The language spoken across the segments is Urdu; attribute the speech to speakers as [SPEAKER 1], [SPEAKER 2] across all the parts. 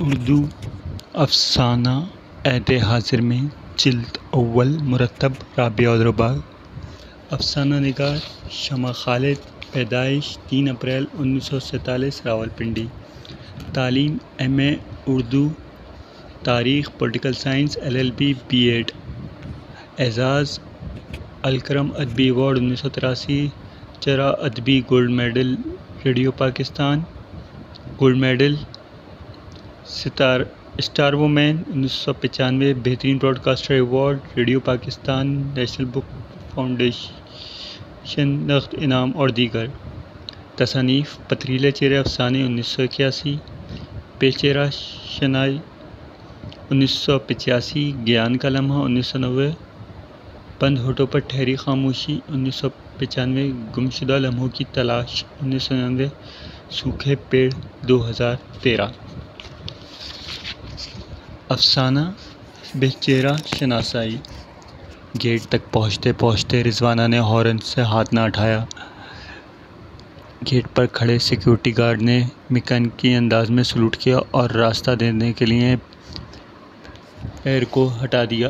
[SPEAKER 1] اردو افسانہ عہد حاضر میں جلد اول مرتب رابعہ الرباع۔ افسانہ نگار شمع خالد، پیدائش 3 اپریل 1947، راولپنڈی۔ تعلیم ایم.اے اردو، تاریخ پولیٹیکل سائنس، LLB B.Ed۔ اعزاز الکرم ادبی ایوارڈ 1983، چرا ادبی gold medal, radio Pakistan gold medal, star women 1995، بہترین broadcaster award, radio Pakistan, national book foundation نقد انعام اور دیگر۔ تصانیف پتھریلے چہرے افسانے 1981، بے چہرہ شنائی 1985، گیان کا لمحہ 1990، بند ہونٹوں پر ٹھہری خاموشی 1995، گمشدہ لمحوں کی تلاش 1999، سوکھے پیڑ 2013۔ افسانہ بے چہرہ شناسائی۔ گیٹ تک پہنچتے پہنچتے رضوانہ نے ہارن سے ہاتھ نہ اٹھایا۔ گیٹ پر کھڑے سیکیورٹی گارڈ نے میکینکی انداز میں سلوٹ کیا اور راستہ دینے کے لیے پیر کو ہٹا دیا۔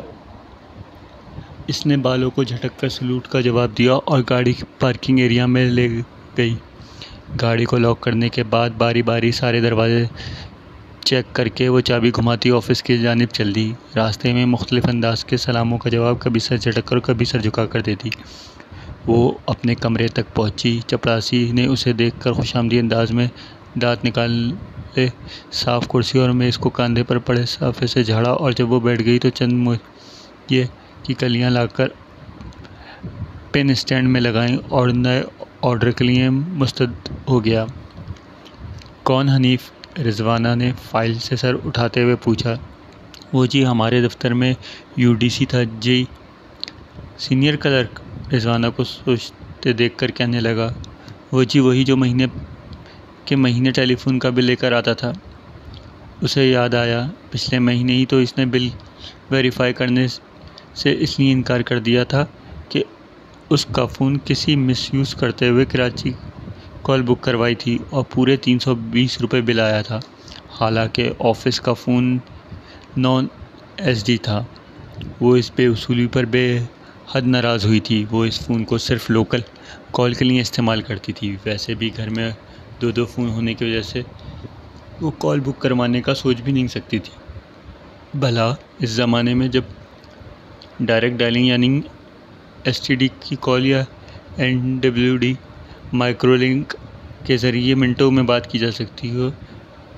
[SPEAKER 1] اس نے بالوں کو جھٹک کر سلوٹ کا جواب دیا اور گاڑی پارکنگ ایریا میں لے گئی۔ گاڑی کو لاک کرنے کے بعد باری باری سارے دروازے چیک کر کے وہ چابی گھماتی آفس کی جانب چل دی۔ راستے میں مختلف انداز کے سلاموں کا جواب کبھی سر جھٹک کر کبھی سر جھکا کر دیتی۔ وہ اپنے کمرے تک پہنچی۔ چپڑاسی نے اسے دیکھ کر خوشامدی انداز میں دانت نکالے، صاف کرسی اور میز کو کاندھے پر پڑے صفحے سے جھاڑا اور جب وہ بیٹھ گئی تو چند مویے کی کلیاں لا کر پین اسٹینڈ میں لگائیں اور نئے آرڈر کے لیے مستعد ہو گیا۔ کون حنیف؟ رضوانہ نے فائل سے سر اٹھاتے ہوئے پوچھا۔ وہ جی ہمارے دفتر میں UDC تھا جی۔ Senior clerk? رضوانہ کو سوچتے دیکھ کر کہنے لگا۔ وہ جی وہی جو مہینے کے مہینے ٹیلی فون کا بل لے کر آتا تھا۔ اسے یاد آیا پچھلے مہینے ہی تو اس نے بل ویریفائی کرنے سے اس لیے انکار کر دیا تھا کہ اس کا فون کسی مس یوز کرتے ہوئے کراچی کال بک کروائی تھی اور پورے 320 روپے بل آیا تھا، حالانکہ آفس کا فون نان SD تھا۔ وہ اس بے اصولی پر بے حد ناراض ہوئی تھی۔ وہ اس فون کو صرف لوکل کال کے لیے استعمال کرتی تھی، ویسے بھی گھر میں 2 فون ہونے کی وجہ سے وہ کال بک کروانے کا سوچ بھی نہیں سکتی تھی۔ بھلا اس زمانے میں جب ڈائریکٹ ڈائلنگ یعنی STD کی کال یا NWD مائکرو لنک کے ذریعے منٹوں میں بات کی جا سکتی ہو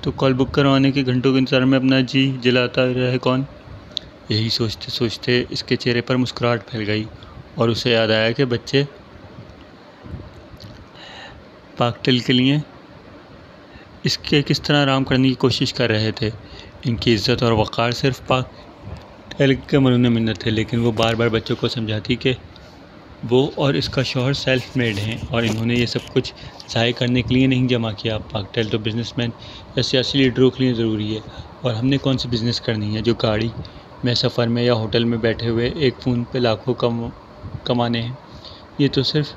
[SPEAKER 1] تو کال بک کروانے کے گھنٹوں کے انتظار میں اپنا جی جلاتا رہے کون؟ یہی سوچتے سوچتے اس کے چہرے پر مسکراہٹ پھیل گئی اور اسے یاد آیا کہ بچے پاکٹل کے لیے اس کے کس طرح آرام کرنے کی کوشش کر رہے تھے۔ ان کی عزت اور وقار صرف پاکٹل کے مرہون منت تھے، لیکن وہ بار بار بچوں کو سمجھاتی کہ وہ اور اس کا شوہر سیلف میڈ ہیں اور انہوں نے یہ سب کچھ ضائع کرنے کے لیے نہیں جمع کیا۔ پاکٹل تو بزنس مین یا سیاسی لیڈروں کے لیے ضروری ہے، اور ہم نے کون سی بزنس کرنی ہے جو گاڑی میں سفر میں یا ہوٹل میں بیٹھے ہوئے ایک فون پہ لاکھوں کمانے ہیں۔ یہ تو صرف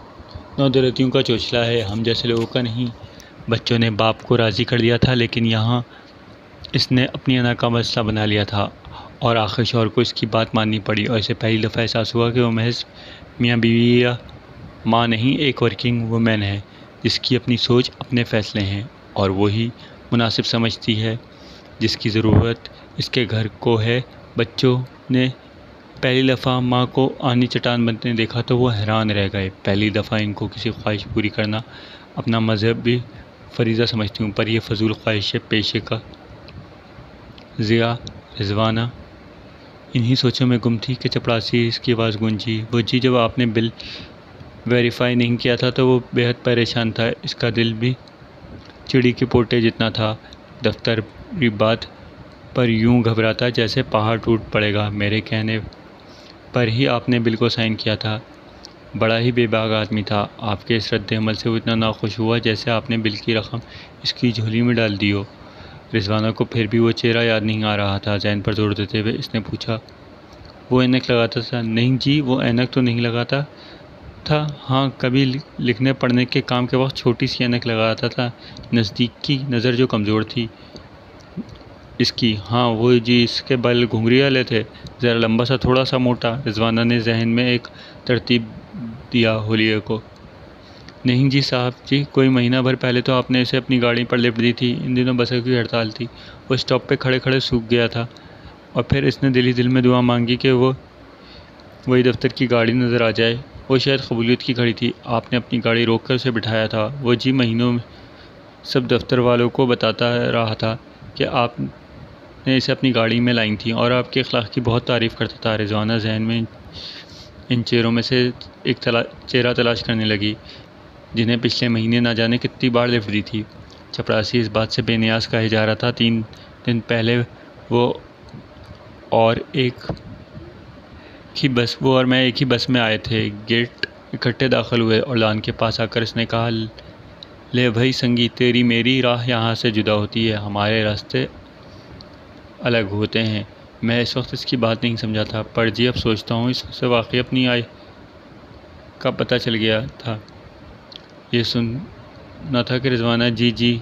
[SPEAKER 1] نودرتیوں کا چوچلا ہے، ہم جیسے لوگوں کا نہیں۔ بچوں نے باپ کو راضی کر دیا تھا، لیکن یہاں اس نے اپنی انا کا مسئلہ بنا لیا تھا اور آخر شوہر کو اس کی بات ماننی پڑی، اور اسے پہلی دفعہ احساس ہوا کہ وہ محض میاں بیوی یا ماں نہیں، ایک ورکنگ وومن ہے جس کی اپنی سوچ، اپنے فیصلے ہیں اور وہی مناسب سمجھتی ہے جس کی ضرورت اس کے گھر کو ہے۔ بچوں نے پہلی دفعہ ماں کو آنی چٹان بنتے دیکھا تو وہ حیران رہ گئے۔ پہلی دفعہ ان کو کسی خواہش پوری کرنا اپنا مذہبی فریضہ سمجھتی ہوں، پر یہ فضول خواہش پیشے کا ضیاع۔ رضوانہ انہی سوچوں میں گم تھی کہ چپڑاسی اس کی آواز گونجی۔ وہ جی جب آپ نے بل ویریفائی نہیں کیا تھا تو وہ بے حد پریشان تھا، اس کا دل بھی چڑی کے پوٹے جتنا تھا۔ دفتری بات پر یوں گھبراتا جیسے پہاڑ ٹوٹ پڑے گا۔ میرے کہنے پر ہی آپ نے بل کو سائن کیا تھا۔ بڑا ہی بے باک آدمی تھا، آپ کے اس رد عمل سے وہ اتنا ناخوش ہوا جیسے آپ نے بل کی رقم اس کی جھولی میں ڈال دی ہو۔ رضوانہ کو پھر بھی وہ چہرہ یاد نہیں آ رہا تھا۔ ذہن پر زور دیتے ہوئے اس نے پوچھا، وہ اینک لگاتا تھا؟ نہیں جی، وہ اینک تو نہیں لگاتا تھا، ہاں کبھی لکھنے پڑھنے کے کام کے وقت چھوٹی سی اینک لگاتا تھا۔ نزدیک کی نظر جو کمزور تھی، اس کی؟ ہاں وہ جی، اس کے بال گھنگری والے تھے، ذرا لمبا سا، تھوڑا سا موٹا۔ رضوانہ نے ذہن میں ایک ترتیب دیا حلیے کو۔ نہیں جی صاحب جی، کوئی مہینہ بھر پہلے تو آپ نے اسے اپنی گاڑی پر لفٹ دی تھی۔ ان دنوں بسوں کی ہڑتال تھی، وہ اسٹاپ پہ کھڑے کھڑے سوکھ گیا تھا، اور پھر اس نے دل ہی دل میں دعا مانگی کہ وہی دفتر کی گاڑی نظر آ جائے۔ وہ شاید قبولیت کی گھڑی تھی، آپ نے اپنی گاڑی روک کر اسے بٹھایا تھا۔ وہ جی مہینوں سب دفتر والوں کو بتاتا رہا تھا کہ آپ نے اسے اپنی گاڑی میں لائیں تھیں، اور آپ کے اخلاق کی بہت تعریف کرتا تھا۔ رضوانہ ذہن میں ان چہروں میں سے ایک چہرہ تلاش کرنے لگی جنہیں پچھلے مہینے نہ جانے کتنی بار لفٹ دی تھی۔ چپراسی اس بات سے بے نیاز کہے جا رہا تھا 3 دن پہلے وہ اور میں ایک ہی بس میں آئے تھے۔ گیٹ اکٹھے داخل ہوئے اور لان کے پاس آ کر اس نے کہا، لے بھائی سنگی، تیری میری راہ یہاں سے جدا ہوتی ہے، ہمارے راستے الگ ہوتے ہیں۔ میں اس وقت اس کی بات نہیں سمجھا تھا، پر جی اب سوچتا ہوں اس سے واقعی اپنی آئی کا پتہ چل گیا تھا۔ یہ سنا تھا کہ رضوانہ جی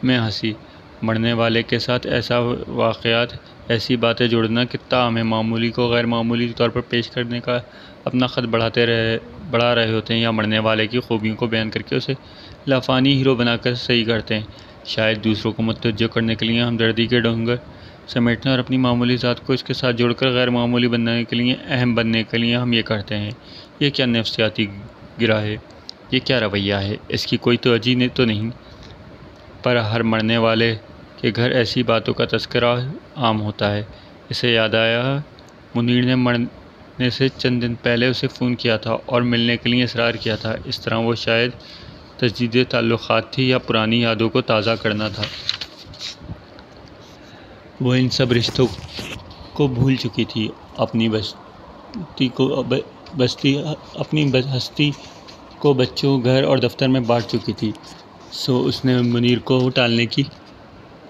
[SPEAKER 1] میں ہنسی۔ مرنے والے کے ساتھ ایسا واقعات، ایسی باتیں جوڑنا کتنا عام ہے۔ معمولی کو غیر معمولی طور پر پیش کرنے کا اپنا خط بڑھا رہے ہوتے ہیں، یا مرنے والے کی خوبیوں کو بیان کر کے اسے لافانی ہیرو بنا کر صحیح کرتے ہیں۔ شاید دوسروں کو متوجہ کرنے کے لیے ہمدردی کے ڈونگر سمیٹنے اور اپنی معمولی ذات کو اس کے ساتھ جوڑ کر غیر معمولی بننے کے لیے، اہم بننے کے لیے ہم یہ کرتے ہیں۔ یہ کیا نفسیاتی گرہ ہے؟ یہ کیا رویہ ہے؟ اس کی کوئی توجہ تو نہیں؟ پر ہر مرنے والے کے گھر ایسی باتوں کا تذکرہ عام ہوتا ہے۔ اسے یاد آیا منیر نے مرنے سے چند دن پہلے اسے فون کیا تھا اور ملنے کے لیے اصرار کیا تھا۔ اس طرح وہ شاید تجدید تعلقات تھی یا پرانی یادوں کو تازہ کرنا تھا۔ وہ ان سب رشتوں کو بھول چکی تھی، اپنی ہستی کو بچوں، گھر اور دفتر میں بانٹ چکی تھی۔ سو اس نے منیر کو ٹالنے کے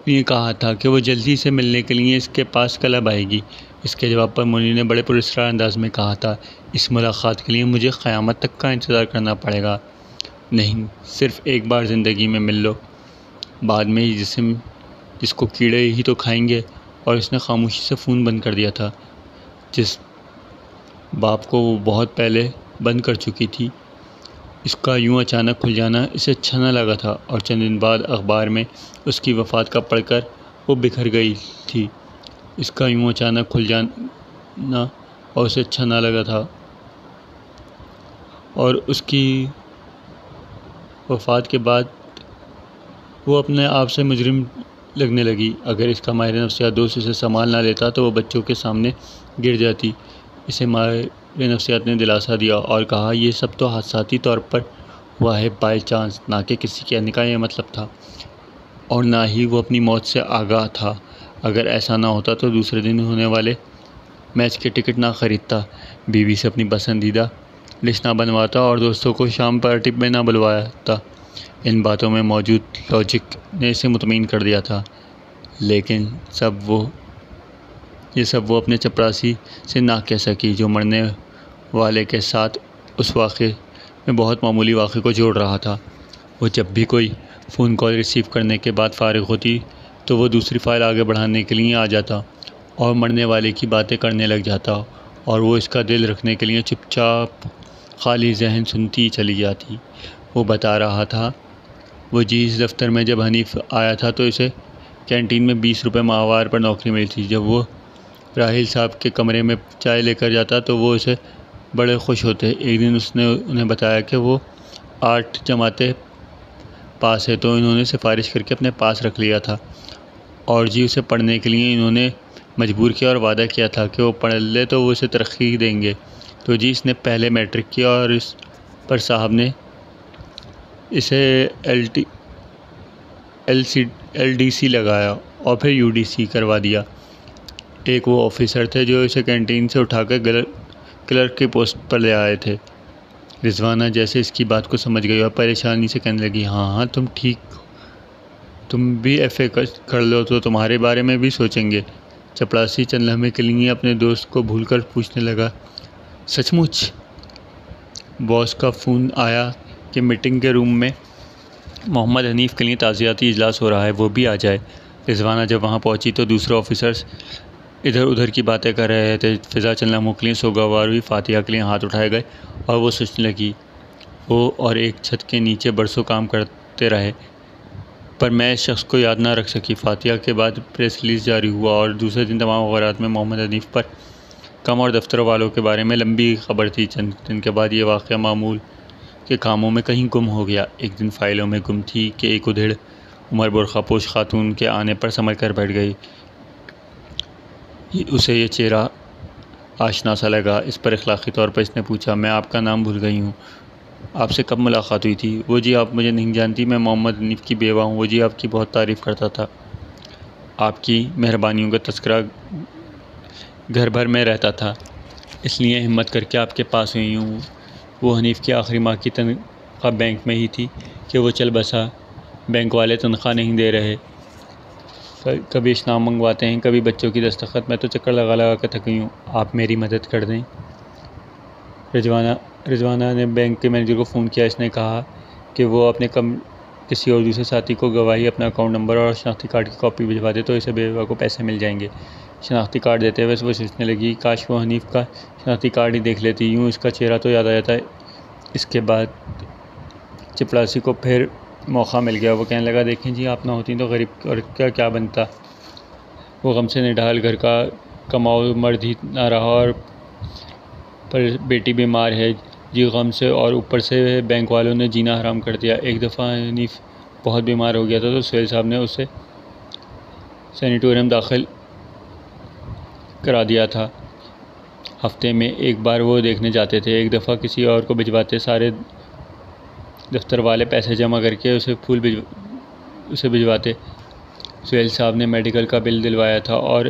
[SPEAKER 1] لیے کہا تھا کہ وہ جلدی سے ملنے کے لیے اس کے پاس کلب آئے گی۔ اس کے جواب پر منیر نے بڑے پراسرار انداز میں کہا تھا، اس ملاقات کے لیے مجھے قیامت تک کا انتظار کرنا پڑے گا؟ نہیں، صرف ایک بار زندگی میں مل لو، بعد میں یہ جس کو کیڑے ہی تو کھائیں گے۔ اور اس نے خاموشی سے فون بند کر دیا تھا، جس باب کو وہ بہت پہلے بند کر چکی تھی۔ اس کا یوں اچانک کھل جانا اسے اچھا نہ لگا تھا، اور چند دن بعد اخبار میں اس کی وفات کا پڑھ کر وہ بکھر گئی تھی۔ اس کا یوں اچانک کھل جانا اور اسے اچھا نہ لگا تھا، اور اس کی وفات کے بعد وہ اپنے آپ سے مجرم لگنے لگی۔ اگر اس کا ماہر نفسیات دوست اسے سنبھال نہ لیتا تو وہ بچوں کے سامنے گر جاتی۔ اسے ماہر نفسیات نے دلاسا دیا اور کہا، یہ سب تو حادثاتی طور پر ہوا ہے، بائی چانس، نہ کہ کسی کہنے کا یہ مطلب تھا، اور نہ ہی وہ اپنی موت سے آگاہ تھا۔ اگر ایسا نہ ہوتا تو دوسرے دن ہونے والے میچ کے ٹکٹ نہ خریدتا، بیوی سے اپنی پسندیدہ لسٹ نہ بنواتا، اور دوستوں کو شام پارٹی میں نہ بلواتا۔ ان باتوں میں موجود لاجک نے اسے مطمئن کر دیا تھا، لیکن یہ سب وہ اپنے چپراسی سے نہ کہہ سکی، جو مرنے والے کے ساتھ اس واقعے میں بہت معمولی واقعے کو جوڑ رہا تھا۔ وہ جب بھی کوئی فون کال ریسیو کرنے کے بعد فارغ ہوتی تو وہ دوسری فائل آگے بڑھانے کے لیے آ جاتا اور مرنے والے کی باتیں کرنے لگ جاتا، اور وہ اس کا دل رکھنے کے لیے چپ چاپ خالی ذہن سنتی چلی جاتی۔ وہ بتا رہا تھا، وہ جی اس دفتر میں جب حنیف آیا تھا تو اسے کینٹین میں 20 روپے ماہوار پر نوکری ملی تھی۔ جب وہ راحیل صاحب کے کمرے میں چائے لے کر جاتا تو وہ اسے بڑے خوش ہوتے۔ ایک دن اس نے انہیں بتایا کہ وہ 8 جماعتیں پاس ہے، تو انہوں نے سفارش کر کے اپنے پاس رکھ لیا تھا، اور جی اسے پڑھنے کے لیے انہوں نے مجبور کیا اور وعدہ کیا تھا کہ وہ پڑھ لے تو وہ اسے ترقی دیں گے۔ تو جی اس نے پہلے میٹرک کیا اور اس پر صاحب نے اسے ایل ڈی سی لگایا اور پھر یو ڈی سی کروا دیا۔ ایک وہ آفیسر تھے جو اسے کینٹین سے اٹھا کر کلرک کی پوسٹ پر لے آئے تھے۔ رضوانہ جیسے اس کی بات کو سمجھ گئی اور پریشانی سے کہنے لگی، ہاں تم ٹھیک ہو، تم بھی ایف اے کر لو تو تمہارے بارے میں بھی سوچیں گے۔ چپراسی چند لمحے کے لیے اپنے دوست کو بھول کر پوچھنے لگا، سچ مچ؟ باس کا فون آیا کہ میٹنگ کے روم میں محمد حنیف کے لیے تعزیتی اجلاس ہو رہا ہے، وہ بھی آ جائے۔ رضوانہ جب وہاں پہنچی تو دوسرے آفیسرز ادھر ادھر کی باتیں کر رہے تھے۔ فضا چند لمحوں کے لیے سوگوار ہوئی، فاتحہ کے لیے ہاتھ اٹھائے گئے اور وہ سوچنے لگی۔ وہ اور ایک چھت کے نیچے برسوں کام کرتے رہے، پر میں اس شخص کو یاد نہ رکھ سکی۔ فاتحہ کے بعد پریس ریلیز جاری ہوا اور دوسرے دن تمام اخبارات میں محمد حنیف پر کم اور دفتر والوں کے بارے میں لمبی خبر تھی۔ چند دن کے بعد یہ واقعہ معمول کے کاموں میں کہیں گم ہو گیا۔ ایک دن فائلوں میں گم تھی کہ ایک ادھیڑ عمر برقع پوش خاتون کے آنے پر سنبھل کر بیٹھ گئی۔ اسے یہ چہرہ آشنا سا لگا۔ اس پر اخلاقی طور پر اس نے پوچھا، میں آپ کا نام بھول گئی ہوں، آپ سے کب ملاقات ہوئی تھی؟ وہ جی آپ مجھے نہیں جانتی، میں محمد حنیف کی بیوہ ہوں۔ وہ جی آپ کی بہت تعریف کرتا تھا، آپ کی مہربانیوں کا تذکرہ گھر بھر میں رہتا تھا، اس لیے ہمت کر کے آپ کے پاس ہوئی ہوں۔ وہ حنیف کی آخری ماہ کی تنخواہ بینک میں ہی تھی کہ وہ چل بسا۔ بینک والے تنخواہ نہیں دے رہے، کبھی اشنام منگواتے ہیں، کبھی بچوں کی دستخط، میں تو چکر لگا لگا کے تھک گئی ہوں، آپ میری مدد کر دیں۔ رضوانہ نے بینک کے مینیجر کو فون کیا۔ اس نے کہا کہ وہ اپنے کسی اور دوسرے ساتھی کو گواہی، اپنا اکاؤنٹ نمبر اور شناختی کارڈ کی کاپی بھجوا دے تو اسے بیوہ کو پیسے مل جائیں گے۔ شناختی کارڈ دیتے ہوئے وہ سوچنے لگی، کاش وہ حنیف کا شناختی کارڈ ہی دیکھ لیتی، یوں اس کا چہرہ تو یاد آ جاتا۔ اس کے بعد چپڑاسی کو پھر موقع مل گیا۔ وہ کہنے لگا، دیکھیں جی آپ نہ ہوتی تو غریب عورت کا کیا بنتا۔ وہ غم سے نڈال، گھر کا کماؤ مرد ہی نہ رہا اور پر بیٹی بیمار ہے جی غم سے، اور اوپر سے بینک والوں نے جینا حرام کر دیا۔ ایک دفعہ حنیف بہت بیمار ہو گیا تھا تو سہیل صاحب نے اسے سینیٹوریم داخل کرا دیا تھا۔ ہفتے میں ایک بار وہ دیکھنے جاتے تھے، ایک دفعہ کسی اور کو بھجواتے۔ سارے دفتر والے پیسے جمع کر کے اسے بھجواتے۔ سہیل صاحب نے میڈیکل کا بل دلوایا تھا اور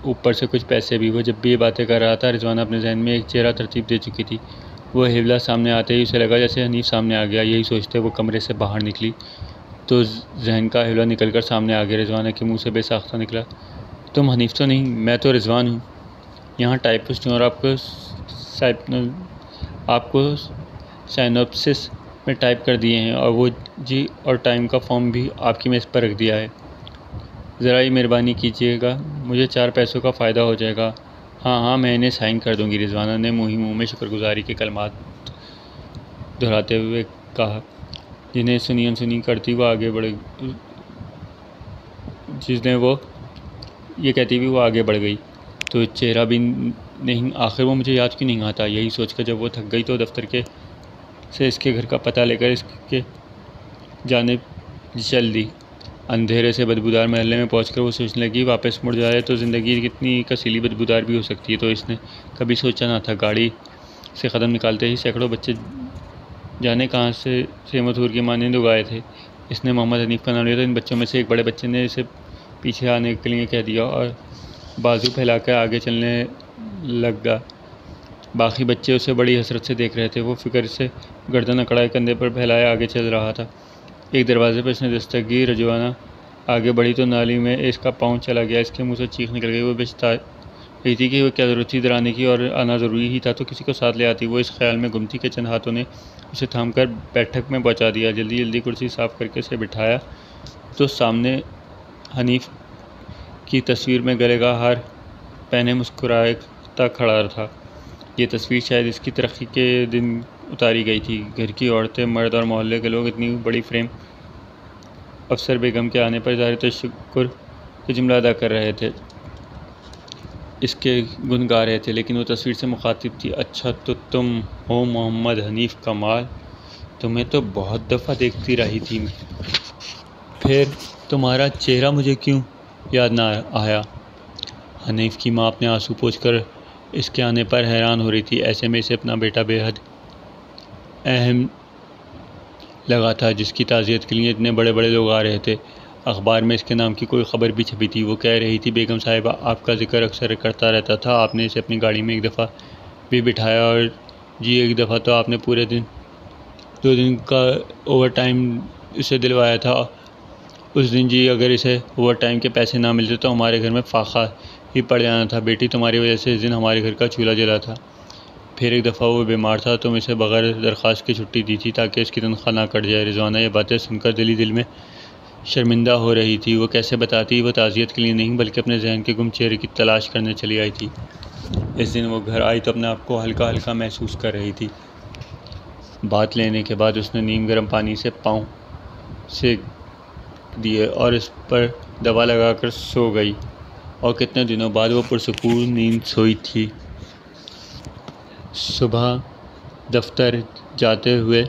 [SPEAKER 1] اوپر سے کچھ پیسے بھی۔ وہ جب بھی یہ باتیں کر رہا تھا، رضوانہ اپنے ذہن میں ایک چہرہ ترتیب دے چکی تھی۔ وہ حوالہ سامنے آتے ہی اسے لگا جیسے حنیف سامنے آ گیا۔ یہی سوچتے وہ کمرے سے باہر نکلی تو ذہن کا حوالہ نکل کر سامنے آ گیا۔ رضوانہ کے منہ سے بے ساختہ نکلا، تم حنیف تو نہیں؟ میں تو رضوان ہوں، یہاں ٹائپسٹ ہوں، اور آپ کو سائنوپسس میں ٹائپ کر دیے ہیں، اور وہ جی اور ٹائم کا فارم بھی آپ کی میز پر رکھ دیا ہے۔ ذرا یہ مہربانی کیجیے گا، مجھے 4 پیسوں کا فائدہ ہو جائے گا۔ ہاں میں انہیں سائن کر دوں گی، رضوانہ نے منہ میں شکر گزاری کے کلمات دہراتے ہوئے کہا، جنہیں سنی انسنی کرتی وہ آگے بڑھ گئی تو چہرہ بھی نہیں، آخر وہ مجھے یاد کیوں نہیں آتا؟ یہی سوچ کر جب وہ تھک گئی تو دفتر سے اس کے گھر کا پتہ لے کر اس کے جانب چل دی۔ اندھیرے سے بدبودار محلے میں پہنچ کر وہ سوچنے لگی، واپس مڑ جائے تو زندگی کتنی کسیلی بدبودار بھی ہو سکتی ہے۔ تو اس نے کبھی سوچا نہ تھا۔ گاڑی سے قدم نکالتے ہی سینکڑوں بچے جانے کہاں سے متھور کے مانند اگائے تھے۔ اس نے محمد حنیف کا نام لیا تو ان بچوں میں سے ایک بڑے بچے نے اسے پیچھے آنے کے لیے کہہ دیا اور بازو پھیلا کر آگے چلنے لگا۔ باقی بچے اسے بڑی حسرت سے دیکھ رہے تھے۔ وہ فکر سے گردن اکڑائے کندھے پر پھیلائے آگے چل رہا تھا۔ ایک دروازے پر اس نے دستک دی۔ رضوانہ آگے بڑھی تو نالی میں اس کا پاؤں چلا گیا۔ اس کے منہ سے چیخ نکل گئی۔ وہ بچتا رہی تھی کہ وہ کیا ضرورت تھی ادھر آنے کی، اور آنا ضروری ہی تھا تو کسی کو ساتھ لے آتی۔ وہ اس خیال میں گم تھی کہ چند ہاتھوں نے اسے تھام کر بیٹھک میں پہنچا دیا۔ جلدی کرسی صاف کر کے اسے بٹھایا تو سامنے حنیف کی تصویر میں گلے کا ہار پہنے مسکراتا کھڑا تھا۔ یہ تصویر شاید اس کی ترقی کے دن اتاری گئی تھی۔ گھر کی عورتیں، مرد اور محلے کے لوگ اتنی بڑی فریم افسر بیگم کے آنے پر اظہار تشکر کے جملہ ادا کر رہے تھے، اس کے گن گا رہے تھے، لیکن وہ تصویر سے مخاطب تھی۔ اچھا تو تم ہو محمد حنیف کمال، تمہیں تو بہت دفعہ دیکھتی رہی تھی، پھر تمہارا چہرہ مجھے کیوں یاد نہ آیا؟ حنیف کی ماں اپنے آنسو پوچھ کر اس کے آنے پر حیران ہو رہی تھی۔ ایسے میں اسے اپنا بیٹا بے حد اہم لگا تھا، جس کی تعزیت کے لیے اتنے بڑے بڑے لوگ آ رہے تھے۔ اخبار میں اس کے نام کی کوئی خبر بھی چھپی تھی۔ وہ کہہ رہی تھی، بیگم صاحبہ آپ کا ذکر اکثر کرتا رہتا تھا، آپ نے اسے اپنی گاڑی میں ایک دفعہ بھی بٹھایا، اور جی ایک دفعہ تو آپ نے پورے 2 دن کا اوور ٹائم اسے دلوایا تھا۔ اس دن جی اگر اسے اوور ٹائم کے پیسے نہ ملتے تو ہمارے گھر میں فاقہ ہی پڑ جانا تھا۔ بیٹی تمہاری وجہ سے اس دن ہمارے گھر کا چولہا جلا تھا۔ پھر ایک دفعہ وہ بیمار تھا، تم اسے بغیر درخواست کی چھٹی دی تھی تاکہ اس کی تنخواہ نہ کٹ جائے۔ رضوانہ یہ باتیں سن کر دل ہی دل میں شرمندہ ہو رہی تھی۔ وہ کیسے بتاتی وہ تعزیت کے لیے نہیں بلکہ اپنے ذہن کے گم چہرے کی تلاش کرنے چلی آئی تھی۔ اس دن وہ گھر آئی تو اپنے آپ کو ہلکا ہلکا محسوس کر رہی تھی۔ بات لینے کے بعد اس نے نیم گرم پانی سے پاؤں سیک دیے اور اس پر دوا لگا کر سو گئی، اور کتنے دنوں بعد وہ پرسکون نیند سوئی تھی۔ صبح دفتر جاتے ہوئے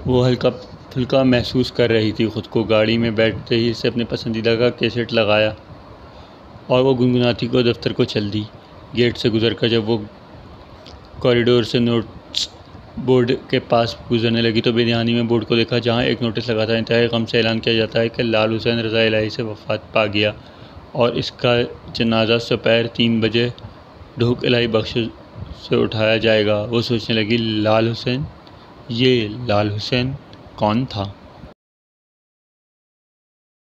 [SPEAKER 1] وہ ہلکا پھلکا محسوس کر رہی تھی خود کو۔ گاڑی میں بیٹھتے ہی اسے اپنے پسندیدہ کا کیسٹ لگایا اور وہ گنگناتی کو دفتر کو چل دی۔ گیٹ سے گزر کر جب وہ کوریڈور سے نوٹس بورڈ کے پاس گزرنے لگی تو بے دھیانی میں بورڈ کو دیکھا، جہاں ایک نوٹس لگا تھا۔ انتہائی غم سے اعلان کیا جاتا ہے کہ لال حسین رضا الہی سے وفات پا گیا اور اس کا جنازہ دوپہر 3 بجے ڈھوک الہی بخش سے اٹھایا جائے گا۔ وہ سوچنے لگی، لال حسین؟ یہ لال حسین کون تھا؟